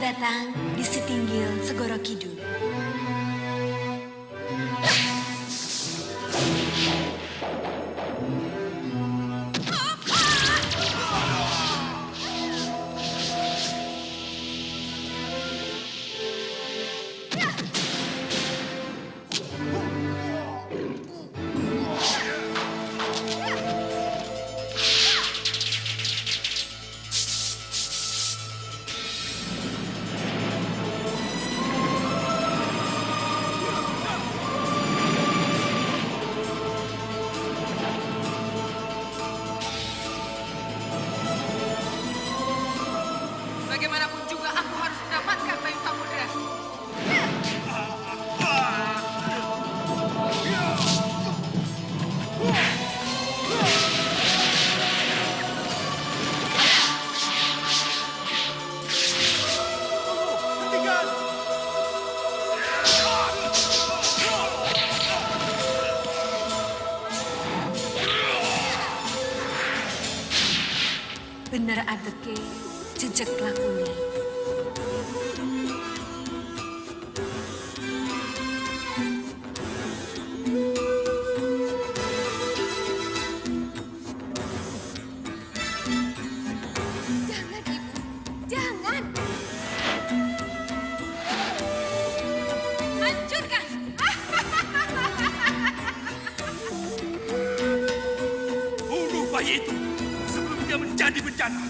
datang di Setinggil Segoro Kidul. Bagaimanapun juga aku harus mendapatkan Bayu Samudra. Bener adeke jejak lakunya. Jangan, Ibu. Jangan. Hancurkan. Bunuh bayi itu sebelum dia menjadi bencana.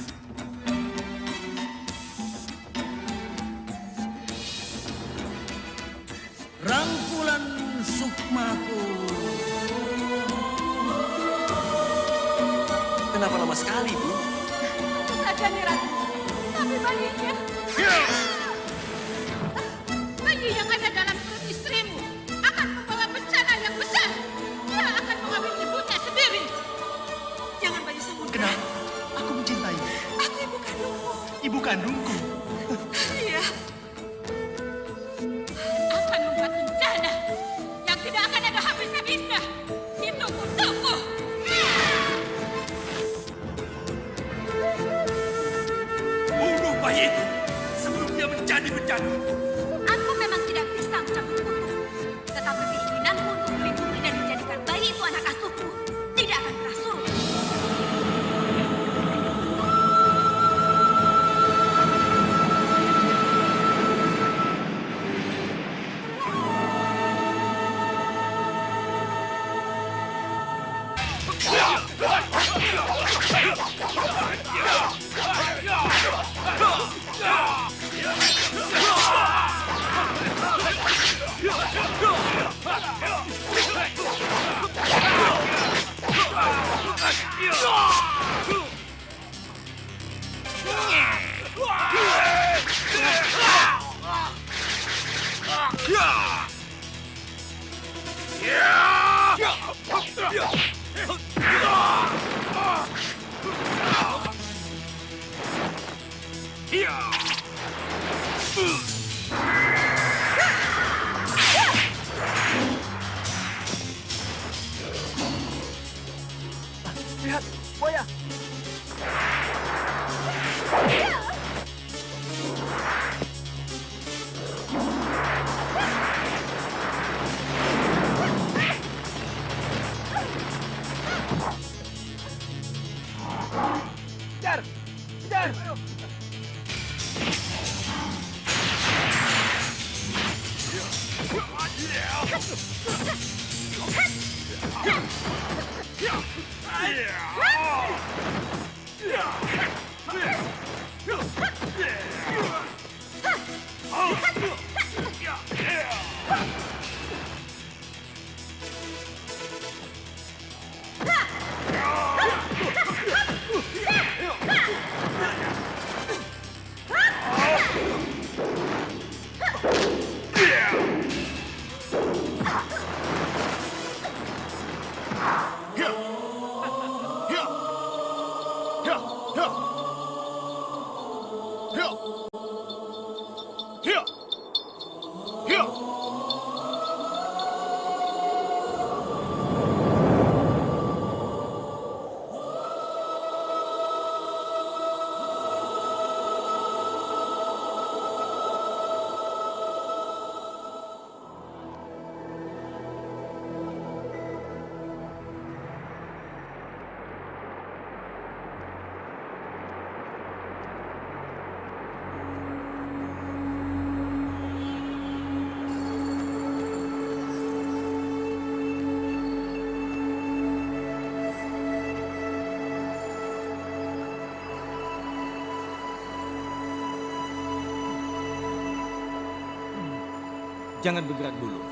Rangkulan sukmaku. Kenapa lama sekali, Bu? Saja nih, Ratu. Tapi bayinya. Bayi yang ada dalam perut istrimu akan membawa bencana yang besar. Dia akan mengambil ibunya sendiri. Jangan Bayu Samudra. Kenapa? Aku mencintai Aku ibu kandungmu. ibu kandungku. Iya. Akan membuat bencana yang tidak akan ada habis-habisnya. Itu untukmu. Bunuh bayi itu sebelum dia menjadi bencana. Aku memang tidak bisa mencabut kutu. Tetapi keinginanmu untuk melindungi dan menjadikan bayi itu anak asuhku tidak akan pernah surut. Lihat, buaya. Kejar! Kejar! Jangan bergerak dulu.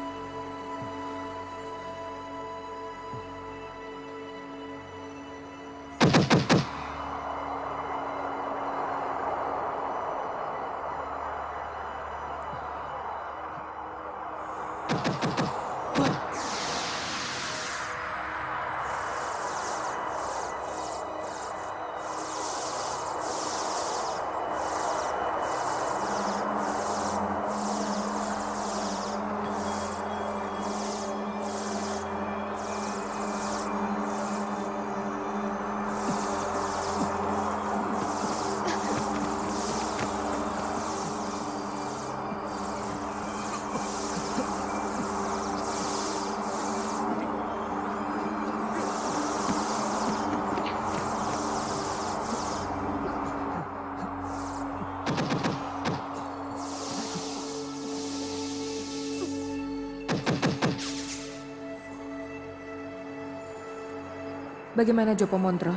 Bagaimana Jopo Montro?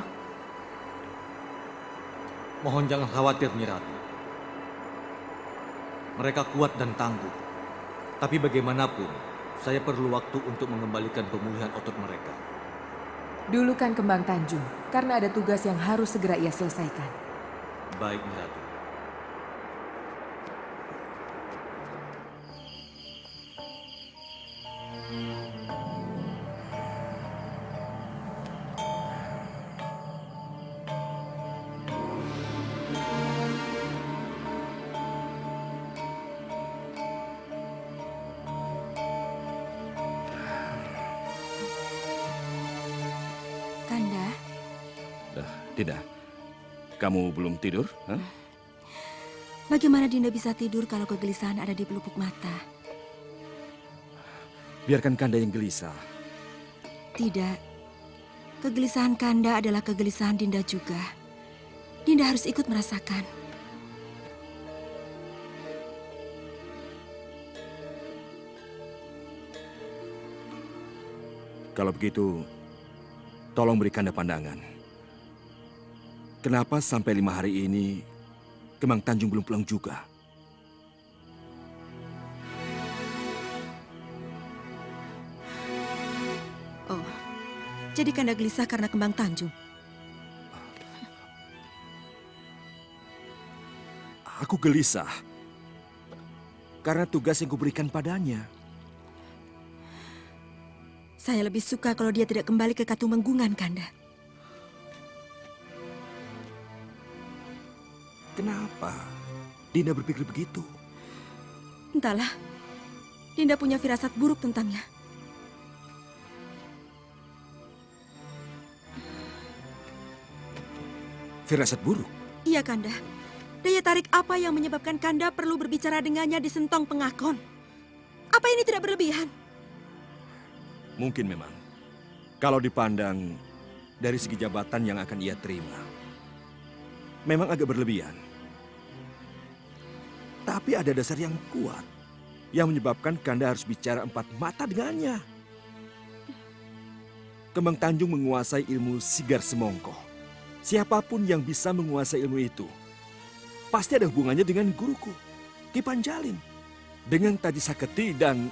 Mohon jangan khawatir, Nyi Ratu. Mereka kuat dan tangguh. Tapi bagaimanapun, saya perlu waktu untuk mengembalikan pemulihan otot mereka. Dulu kan Kembang Tanjung, karena ada tugas yang harus segera ia selesaikan. Baik, Nyi Ratu. Kanda, Dinda, kamu belum tidur? Hah? bagaimana Dinda bisa tidur kalau kegelisahan ada di pelupuk mata? Biarkan Kanda yang gelisah. Tidak. Kegelisahan Kanda adalah kegelisahan Dinda juga. Dinda harus ikut merasakan. Kalau begitu, tolong beri Kanda pandangan. Kenapa sampai 5 hari ini Kembang Tanjung belum pulang juga? Oh, jadi Kanda gelisah karena Kembang Tanjung. Aku gelisah karena tugas yang kuberikan padanya. Saya lebih suka kalau dia tidak kembali ke Katumenggungan, Kanda. Kenapa Dinda berpikir begitu? Entahlah, Dinda punya firasat buruk tentangnya. Firasat buruk? Iya, Kanda. Daya tarik apa yang menyebabkan Kanda perlu berbicara dengannya di Sentong Pengakon? Apa ini tidak berlebihan? Mungkin memang. Kalau dipandang dari segi jabatan yang akan ia terima. Memang agak berlebihan. Tapi ada dasar yang kuat yang menyebabkan Kanda harus bicara 4 mata dengannya. Kembang Tanjung menguasai ilmu Sigar Semongko. Siapapun yang bisa menguasai ilmu itu, pasti ada hubungannya dengan guruku, Ki Panjalin. Dengan Taji Saketi dan...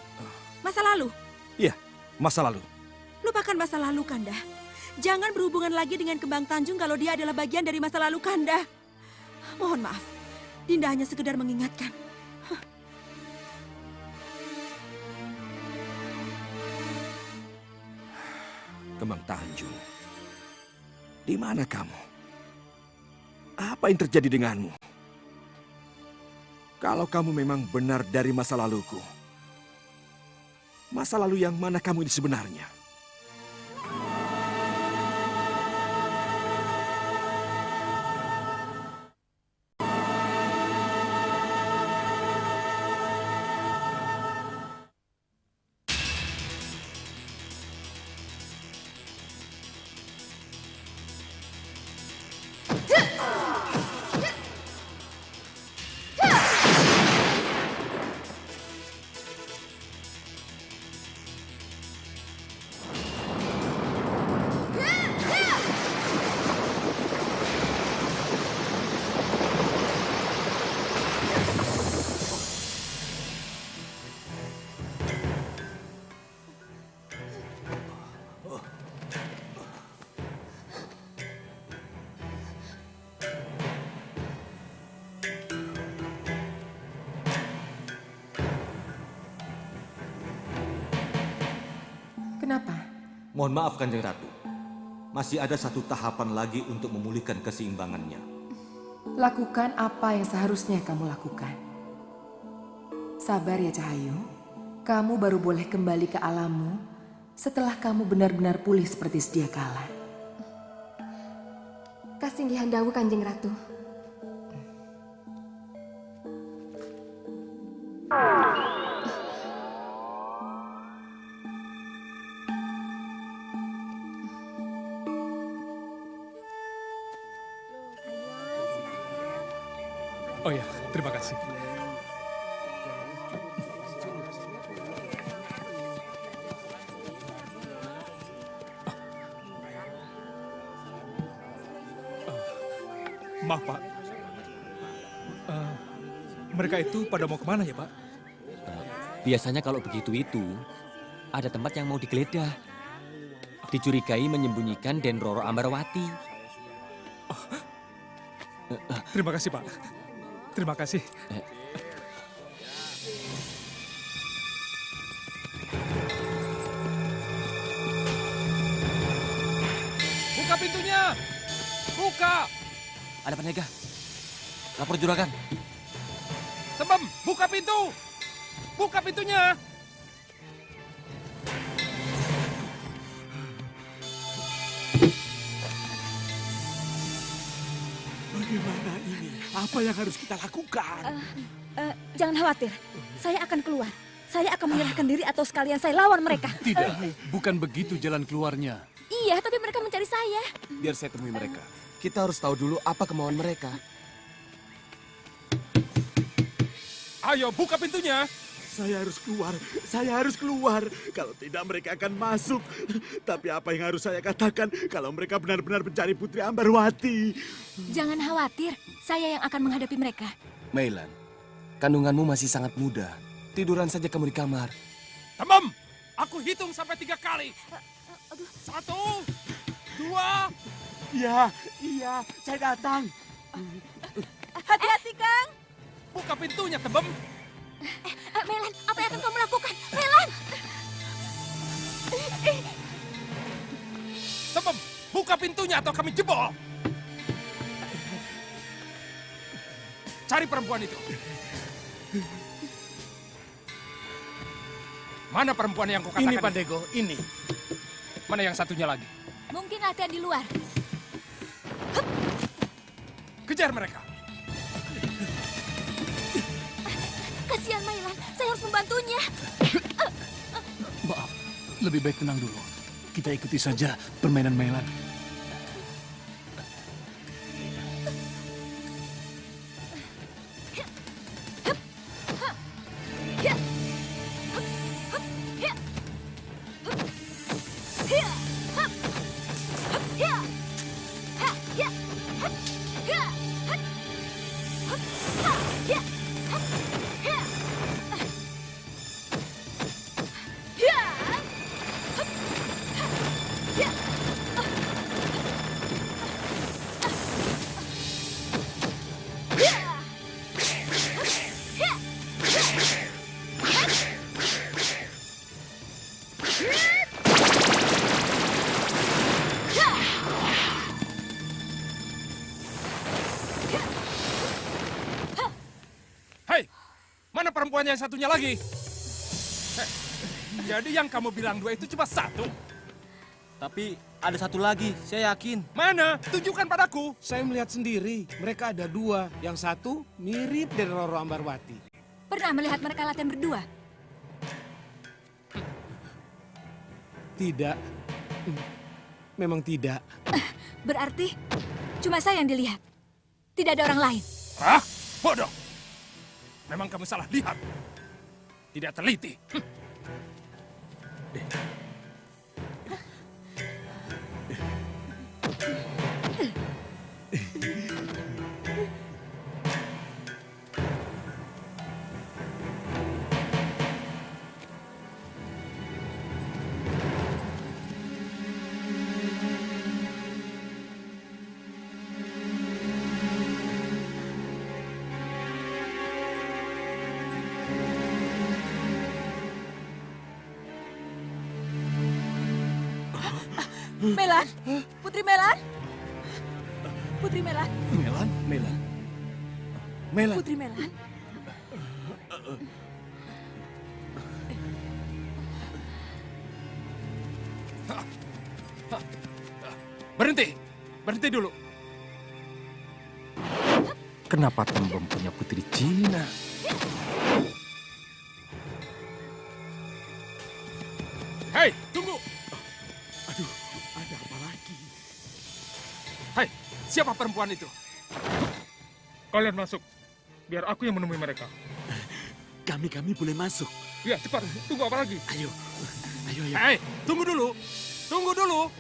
Masa lalu? Iya, masa lalu. Lupakan masa lalu, Kanda. Jangan berhubungan lagi dengan Kembang Tanjung kalau dia adalah bagian dari masa lalu Kanda. Mohon maaf, Dinda hanya sekedar mengingatkan. Kembang Tanjung, di mana kamu? Apa yang terjadi denganmu? Kalau kamu memang benar dari masa laluku, masa lalu yang mana kamu ini sebenarnya? Mohon maaf Kanjeng Ratu. Masih ada satu tahapan lagi untuk memulihkan keseimbangannya. Lakukan apa yang seharusnya kamu lakukan. Sabar ya Cahayu. Kamu baru boleh kembali ke alammu setelah kamu benar-benar pulih seperti sedia kala. Kasinggihan dawuh Kanjeng Ratu. Oh ya, terima kasih. Maaf, Pak. Mereka itu pada mau kemana ya, Pak? Biasanya kalau begitu itu, ada tempat yang mau digeledah. Dicurigai menyembunyikan Den Roro Ambarwati. Terima kasih, Pak. Terima kasih. Buka pintunya! Buka! Ada penjaga. Lapor juragan. Tembem, buka pintu! Buka pintunya! Bagaimana ini? Apa yang harus kita lakukan? Jangan khawatir, saya akan keluar. Saya akan menyerahkan diri atau sekalian saya lawan mereka. Tidak, bukan begitu jalan keluarnya. Iya, tapi mereka mencari saya. Biar saya temui mereka. Kita harus tahu dulu apa kemauan mereka. Ayo, buka pintunya! Saya harus keluar, saya harus keluar. Kalau tidak mereka akan masuk. Tapi apa yang harus saya katakan kalau mereka benar-benar mencari Putri Ambarwati? Jangan khawatir, saya yang akan menghadapi mereka. Meilan, kandunganmu masih sangat muda. Tiduran saja kamu di kamar. Tembem, aku hitung sampai 3 kali. 1, 2. Iya, saya datang. Hati-hati, Kang. Buka pintunya, Tembem. Melan, apa yang akan kamu lakukan? Melan! Tembem, buka pintunya atau kami jebol. Cari perempuan itu. Mana perempuan yang kukatakan? Ini Pandego, ini. Mana yang satunya lagi? Mungkin latihan di luar. Kejar mereka. Kasihan Mailan, saya harus membantunya. Maaf, lebih baik tenang dulu. Kita ikuti saja permainan Meilan. Hei, mana perempuan yang satunya lagi? Jadi yang kamu bilang 2 itu cuma 1? Tapi ada satu lagi, saya yakin. Mana? Tunjukkan padaku. Saya melihat sendiri, mereka ada 2. Yang satu mirip dari Roro Ambarwati. Pernah melihat mereka latihan berdua? Tidak. Memang tidak. Berarti cuma saya yang dilihat. Tidak ada orang lain. Hah? Bodoh. Memang kamu salah lihat. Tidak teliti. Melan, Putri Melan. Putri Melan, Melan. Putri Melan. Berhenti dulu. Kenapa Tembem punya putri Cina? Hei, tunggu! Aduh, ada apa lagi? Hei, siapa perempuan itu? Kalian masuk, biar aku yang menemui mereka. Kami boleh masuk. Ya, cepat. Tunggu apa lagi? Ayo. Hei, tunggu dulu. Tunggu dulu.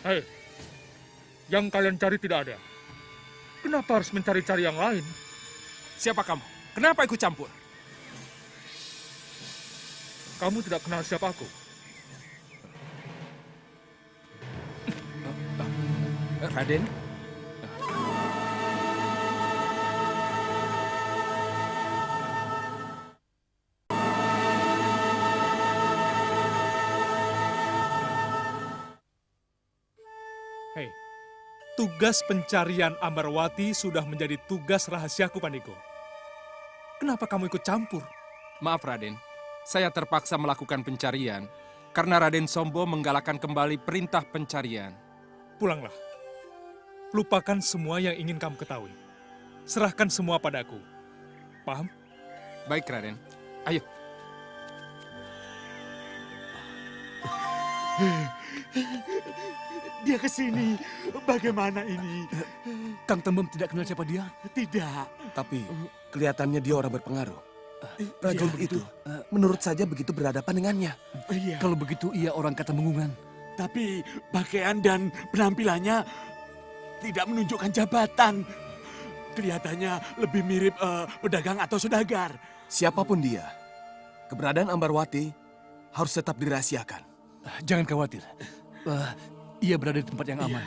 Hei, yang kalian cari tidak ada. Kenapa harus mencari-cari yang lain? Siapa kamu? Kenapa ikut campur? Kamu tidak kenal siapa aku. Raden, Hei, tugas pencarian Ambarwati sudah menjadi tugas rahasiaku, Pandiko. Kenapa kamu ikut campur? Maaf, Raden. Saya terpaksa melakukan pencarian karena Raden Sombo menggalakkan kembali perintah pencarian. Pulanglah. Lupakan semua yang ingin kamu ketahui. Serahkan semua padaku. Paham? Baik, Raden. Ayo. Dia ke sini. Bagaimana ini? Kang Tembem tidak kenal siapa dia? Tidak. Tapi kelihatannya dia orang berpengaruh. Prajurit itu menurut saja begitu berhadapan dengannya. Iya. Kalau begitu ia orang Katemenggungan. Tapi pakaian dan penampilannya tidak menunjukkan jabatan. Kelihatannya lebih mirip pedagang atau saudagar. Siapapun dia, keberadaan Ambarwati harus tetap dirahasiakan. Jangan khawatir. Ia berada di tempat yang aman.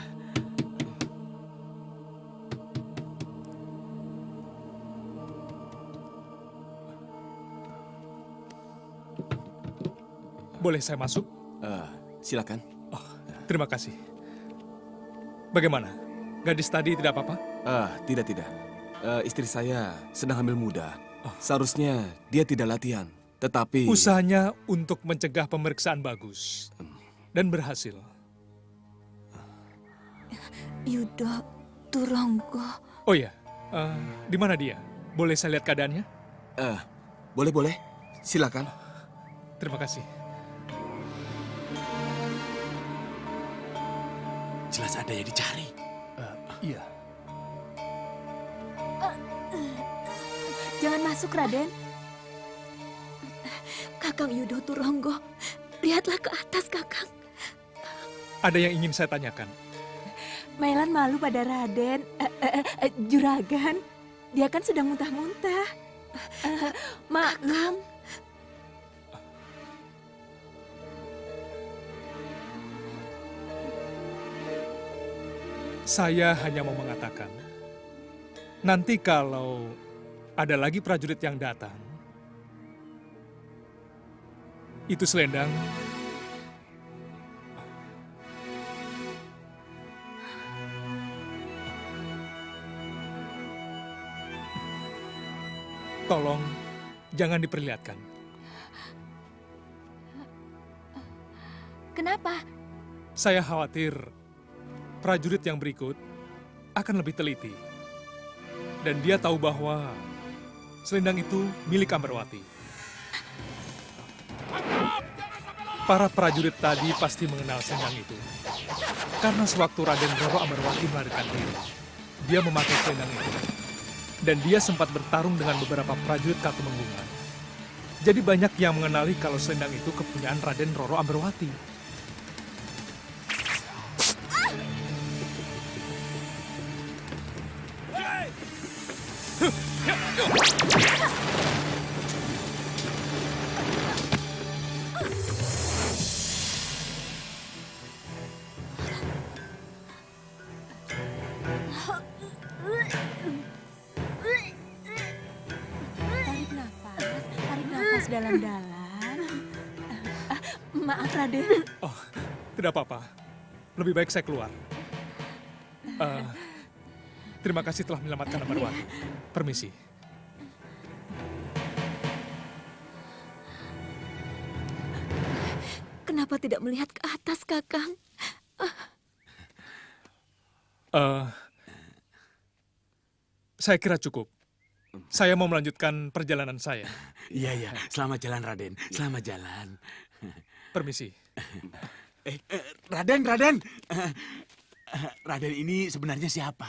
Boleh saya masuk? Silakan. Oh, terima kasih. Bagaimana? Gadis tadi tidak apa-apa? Tidak. Istri saya sedang hamil muda. Seharusnya dia tidak latihan, tetapi... Usahanya untuk mencegah pemeriksaan bagus. Dan berhasil. Yudo Turonggo. Oh iya, di mana dia? Boleh saya lihat keadaannya? Boleh. Silakan. Terima kasih. Jelas ada yang dicari. Iya. Jangan masuk, Raden. Kakang Yudo Turonggo, lihatlah ke atas, Kakang. Ada yang ingin saya tanyakan. Melan malu pada Raden. Juragan, dia kan sedang muntah-muntah. Maklum. Saya hanya mau mengatakan, nanti kalau ada lagi prajurit yang datang, itu selendang tolong jangan diperlihatkan. Kenapa? Saya khawatir prajurit yang berikut akan lebih teliti. Dan dia tahu bahwa selendang itu milik Ambarwati. Para prajurit tadi pasti mengenal selendang itu. Karena sewaktu Raden Roro Ambarwati melarikan diri, dia memakai selendang itu. Dan dia sempat bertarung dengan beberapa prajurit Katemenggungan. Jadi banyak yang mengenali kalau selendang itu kepunyaan Raden Roro Ambarwati. Tarik nafas dalam-dalam. Maaf, Raden. Oh, tidak apa-apa. Lebih baik saya keluar. Terima kasih telah menyelamatkan Ambarwati. Permisi. Kenapa tidak melihat ke atas, Kakang? Saya kira cukup. Saya mau melanjutkan perjalanan saya. Iya. Selamat jalan, Raden. Selamat jalan. Permisi. Raden. Raden ini sebenarnya siapa?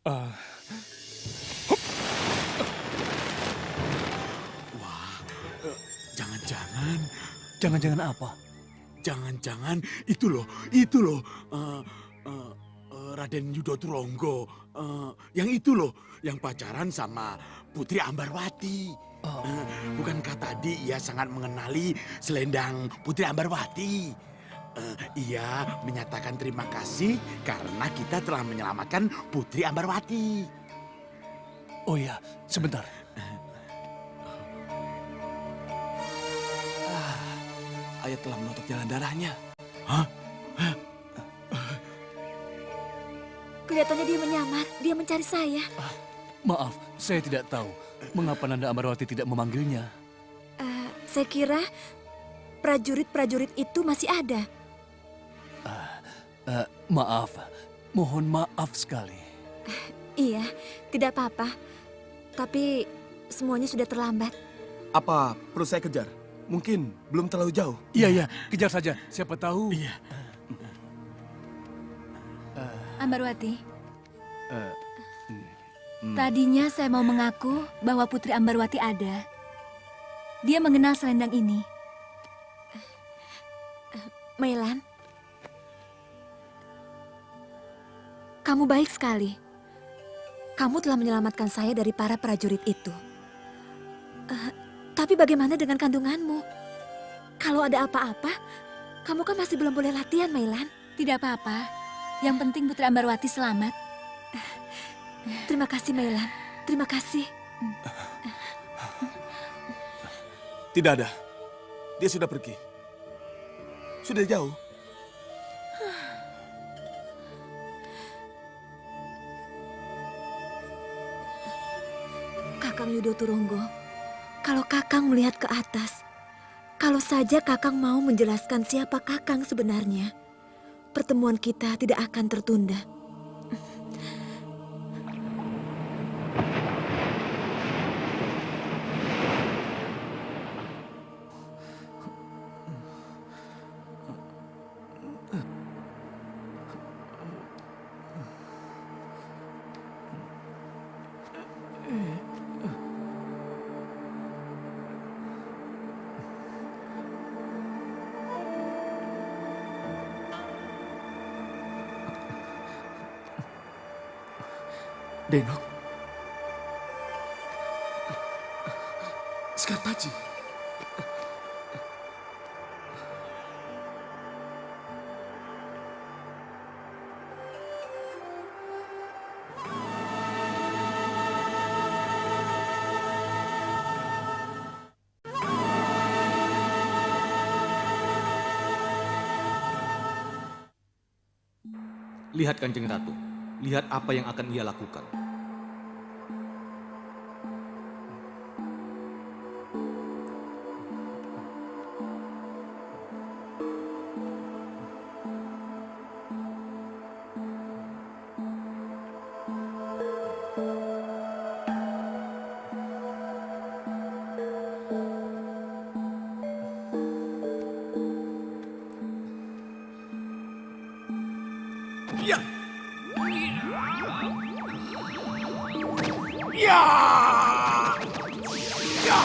Wah, jangan-jangan. Jangan-jangan apa? Jangan-jangan itu loh. Raden Yudo Turonggo. Yang itu loh, yang pacaran sama Putri Ambarwati. Bukankah tadi ia sangat mengenali selendang Putri Ambarwati? Ia menyatakan terima kasih karena kita telah menyelamatkan Putri Ambarwati. Oh ya, sebentar. Ayah telah menotok jalan darahnya. Kelihatannya dia menyamar, dia mencari saya. Maaf, saya tidak tahu mengapa Nanda Ambarwati tidak memanggilnya. Saya kira prajurit-prajurit itu masih ada. Maaf, mohon maaf sekali. Iya, tidak apa-apa. Tapi semuanya sudah terlambat. Apa perlu saya kejar? Mungkin belum terlalu jauh. Iya, kejar saja. Siapa tahu. Iya. Ambarwati. Tadinya saya mau mengaku bahwa Putri Ambarwati ada. Dia mengenal selendang ini. Mailan, kamu baik sekali. Kamu telah menyelamatkan saya dari para prajurit itu. Tapi bagaimana dengan kandunganmu? Kalau ada apa-apa, kamu kan masih belum boleh latihan, Mailan. Tidak apa-apa. Yang penting Putri Ambarwati selamat. Terima kasih, Mailan. Terima kasih. Tidak ada. Dia sudah pergi. Sudah jauh. Kakang Yudo Turonggo, kalau Kakang melihat ke atas, kalau saja Kakang mau menjelaskan siapa Kakang sebenarnya, pertemuan kita tidak akan tertunda. Denok. Sekartaji. Lihat Kanjeng Ratu, lihat apa yang akan ia lakukan. Ya. Ya. Ya.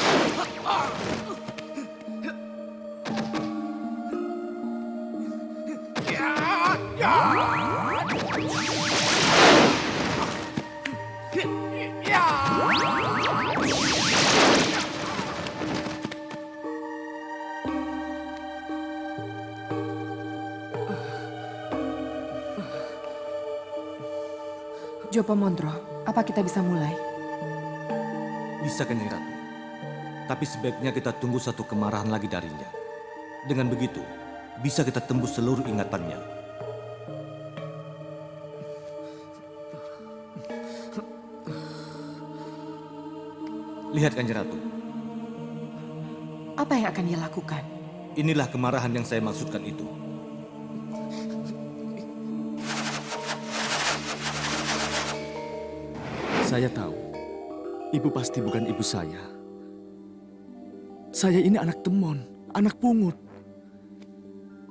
Jopo Mondro, apa kita bisa mulai? Bisa Kanjeng Ratu. Tapi sebaiknya kita tunggu satu kemarahan lagi darinya. Dengan begitu, bisa kita tembus seluruh ingatannya. Lihat Kanjeng Ratu, Apa yang akan dia lakukan? inilah kemarahan yang saya maksudkan itu. Saya tahu, ibu pasti bukan ibu saya. Saya ini anak temon, anak pungut.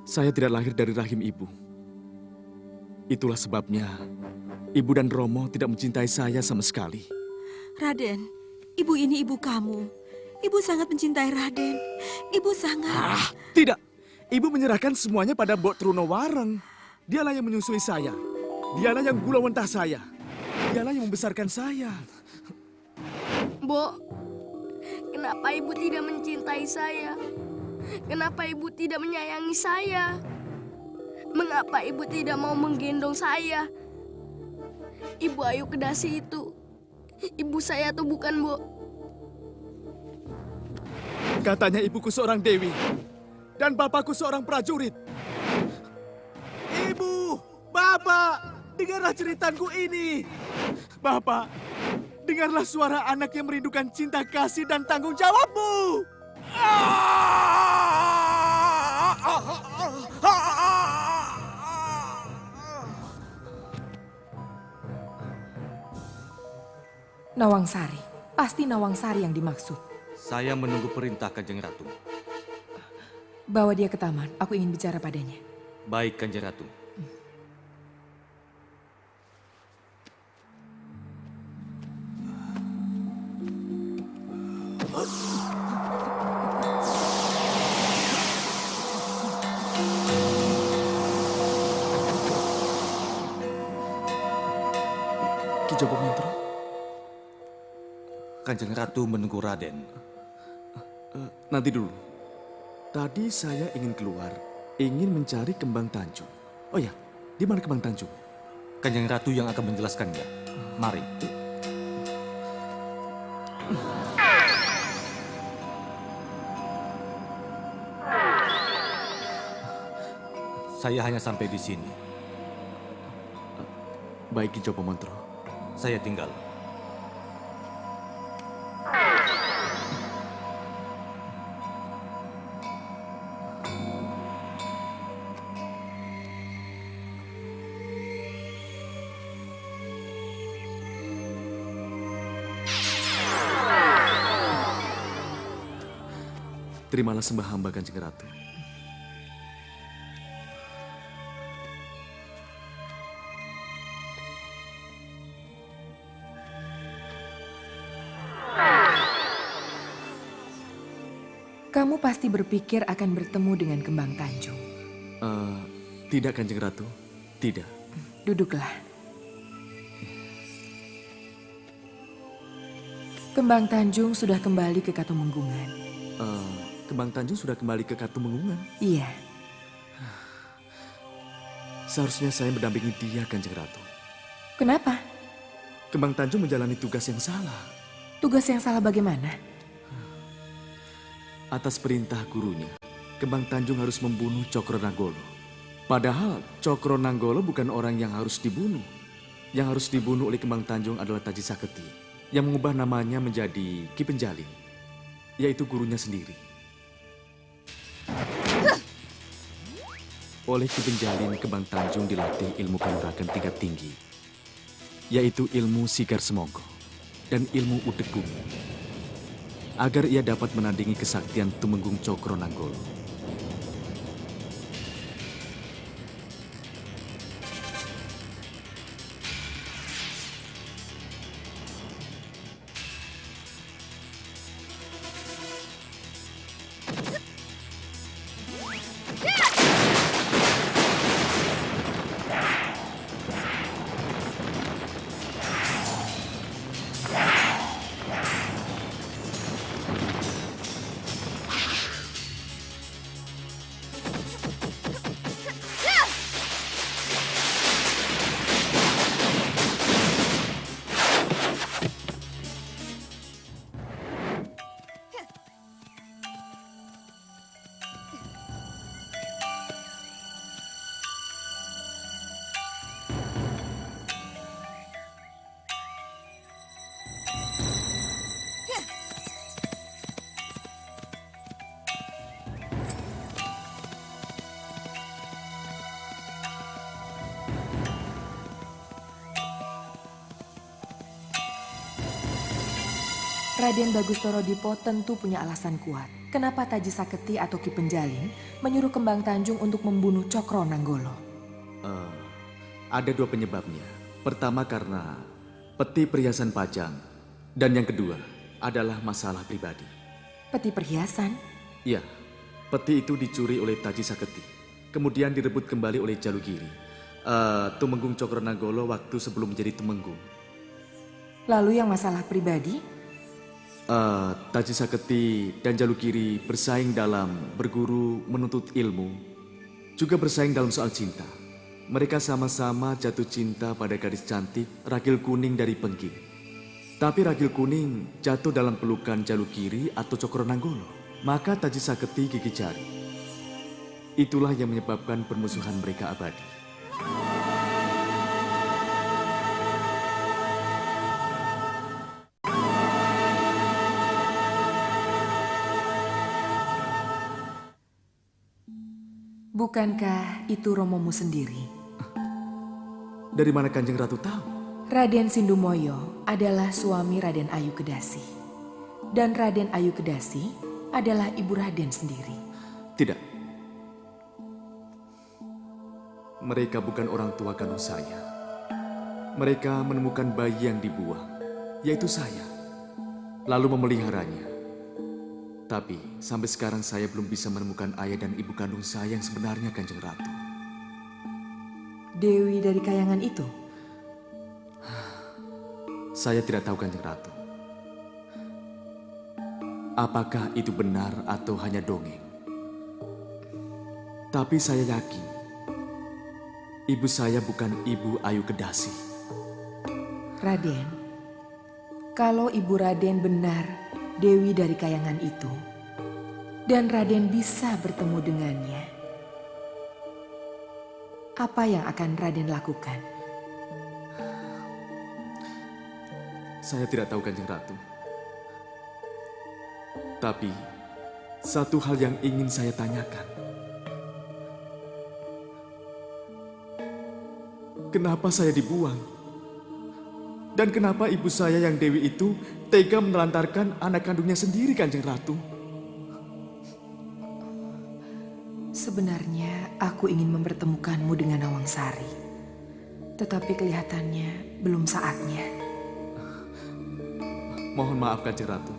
Saya tidak lahir dari rahim ibu. Itulah sebabnya ibu dan Romo tidak mencintai saya sama sekali. Raden, ibu ini ibu kamu. Ibu sangat mencintai Raden. Ibu sangat... Tidak, ibu menyerahkan semuanya pada Mbok Trunowareng. Dialah yang menyusui saya. Dialah yang gula mentah saya. Dialah yang membesarkan saya. Mbok, kenapa ibu tidak mencintai saya? Kenapa ibu tidak menyayangi saya? Mengapa ibu tidak mau menggendong saya? Ibu Ayu Kedasi itu, ibu saya atau bukan, Mbok? Katanya ibuku seorang dewi. Dan bapakku seorang prajurit. Ibu, Bapak, dengarlah ceritaku ini. Bapak, dengarlah suara anak yang merindukan cinta kasih dan tanggung jawabmu. Nawangsari. Pasti Nawangsari yang dimaksud. Saya menunggu perintah Kanjeng Ratu. Bawa dia ke taman. Aku ingin bicara padanya. Baik Kanjeng Ratu. Ki Jopo Mantro. Kanjeng Ratu menunggu Raden. Nanti dulu. Tadi saya ingin keluar, ingin mencari kembang Tanjung. Oh ya, di mana kembang Tanjung? Kanjeng Ratu yang akan menjelaskannya. Mari. Saya hanya sampai di sini. Baik Ki Jopo Mantro. Saya tinggal. Terimalah sembah hamba Kanjeng Ratu. Kamu pasti berpikir akan bertemu dengan kembang Tanjung. Tidak Kanjeng Ratu, tidak. Duduklah. Kembang Tanjung sudah kembali ke Katumenggungan. Kembang Tanjung sudah kembali ke Katumenggungan? Iya. Seharusnya saya mendampingi dia, Kanjeng Ratu. Kenapa? Kembang Tanjung menjalani tugas yang salah. Tugas yang salah bagaimana? Atas perintah gurunya, Kembang Tanjung harus membunuh Cokronanggolo. Padahal Cokronanggolo bukan orang yang harus dibunuh. Yang harus dibunuh oleh Kembang Tanjung adalah Taji Saketi, yang mengubah namanya menjadi Ki Penjalin, yaitu gurunya sendiri. Oleh Ki Penjalin, Kembang Tanjung dilatih ilmu kanuragan tingkat tinggi, yaitu ilmu Sigar Semongko dan ilmu Udeggung, agar ia dapat menandingi kesaktian Tumenggung Cokronanggolo. Raden Bagustoro Dipo tentu punya alasan kuat. Kenapa Taji Saketi atau Ki Penjalin menyuruh Kembang Tanjung untuk membunuh Cokro Nanggolo? Ada dua penyebabnya. Pertama karena peti perhiasan Pajang. Dan yang kedua adalah masalah pribadi. Peti perhiasan? Iya, peti itu dicuri oleh Taji Saketi. Kemudian direbut kembali oleh Jalugiri. Tumenggung Cokro Nanggolo waktu sebelum menjadi Tumenggung. Lalu yang masalah pribadi? Taji Saketi dan Jalugiri bersaing dalam berguru menuntut ilmu, juga bersaing dalam soal cinta. Mereka sama-sama jatuh cinta pada gadis cantik Ragil Kuning dari Pengging. Tapi Ragil Kuning jatuh dalam pelukan Jalugiri atau Cokro Nanggolo. Maka Taji Saketi gigit jari. Itulah yang menyebabkan permusuhan mereka abadi. Bukankah itu Romomu sendiri? Dari mana Kanjeng Ratu tahu? Raden Sindumoyo adalah suami Raden Ayu Kedasi. Dan Raden Ayu Kedasi adalah ibu Raden sendiri. Tidak. Mereka bukan orang tua kandung saya. Mereka menemukan bayi yang dibuang, yaitu saya. Lalu memeliharanya. Tapi sampai sekarang saya belum bisa menemukan ayah dan ibu kandung saya yang sebenarnya, Kanjeng Ratu. Dewi dari Kayangan itu? Saya tidak tahu, Kanjeng Ratu. Apakah itu benar atau hanya dongeng? Tapi saya yakin, ibu saya bukan ibu Ayu Kedasi. Raden, kalau ibu Raden benar Dewi dari Kayangan itu, dan Raden bisa bertemu dengannya, apa yang akan Raden lakukan? Saya tidak tahu, Kanjeng Ratu. Tapi, satu hal yang ingin saya tanyakan. Kenapa saya dibuang? Dan kenapa ibu saya yang Dewi itu tega menelantarkan anak kandungnya sendiri, Kanjeng Ratu? Sebenarnya aku ingin mempertemukanmu dengan Nawang Sari. Tetapi kelihatannya belum saatnya. Mohon maaf, Kanjeng Ratu.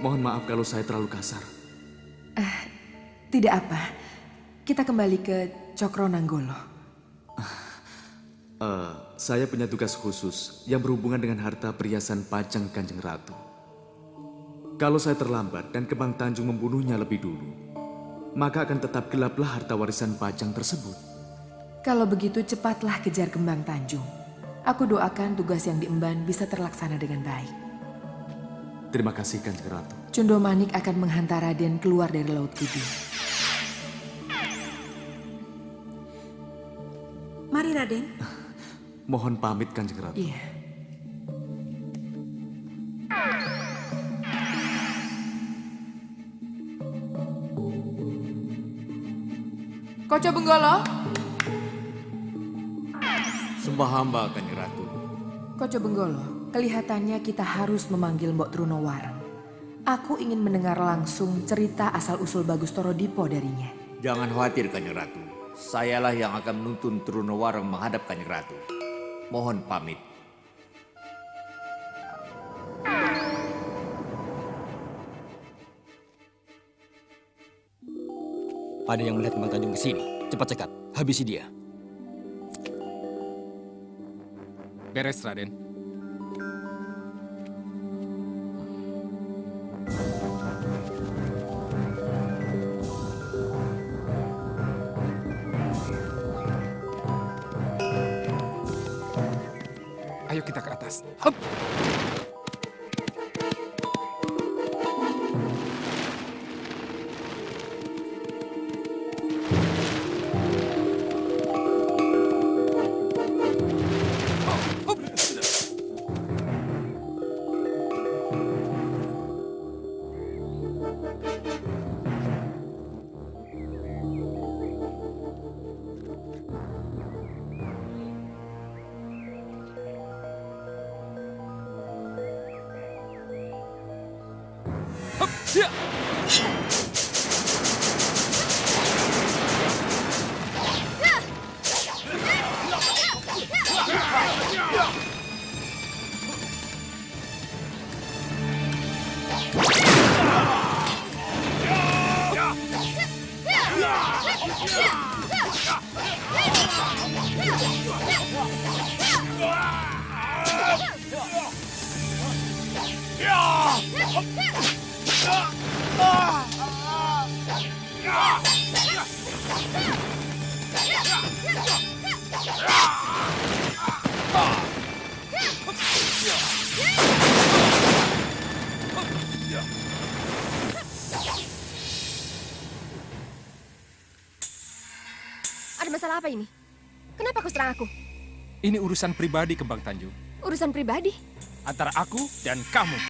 Mohon maaf kalau saya terlalu kasar. Tidak apa. Kita kembali ke Cokro Nanggolo. Saya punya tugas khusus yang berhubungan dengan harta perhiasan Pajang, Kanjeng Ratu. Kalau saya terlambat dan Kembang Tanjung membunuhnya lebih dulu, maka akan tetap gelaplah harta warisan Pajang tersebut. Kalau begitu cepatlah kejar Kembang Tanjung. Aku doakan tugas yang diemban bisa terlaksana dengan baik. Terima kasih, Kanjeng Ratu. Cundo Manik akan menghantar Raden keluar dari Laut Kidul. Mari, Raden. Mohon pamit, Kanjeng Ratu. Iya. Koco Benggolo. Sembah hamba, Kanjeng Ratu. Koco Benggolo, kelihatannya kita harus memanggil Mbok Trunowareng. Aku ingin mendengar langsung cerita asal-usul Bagustoro Dipo darinya. Jangan khawatir, Kanjeng Ratu. Sayalah yang akan menuntun Trunowareng menghadap Kanjeng Ratu. Mohon pamit. Ada yang melihat Kembang Tanjung ke sini. Cepat cekat, habisi dia. Beres, Raden. Ayo kita ke atas. Hup! Ada masalah apa ini? Kenapa kau serang aku? Ini urusan pribadi, Kembang Tanjung. Urusan pribadi? Antara aku dan kamu.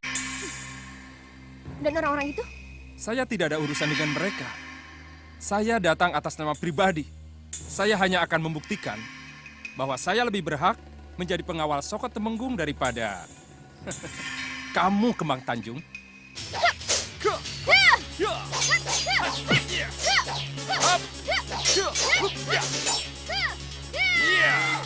Dan orang-orang itu? Saya tidak ada urusan dengan mereka. Saya datang atas nama pribadi. Saya hanya akan membuktikan bahwa saya lebih berhak menjadi pengawal Soko Temenggung daripada kamu, Kembang Tanjung. Yeah.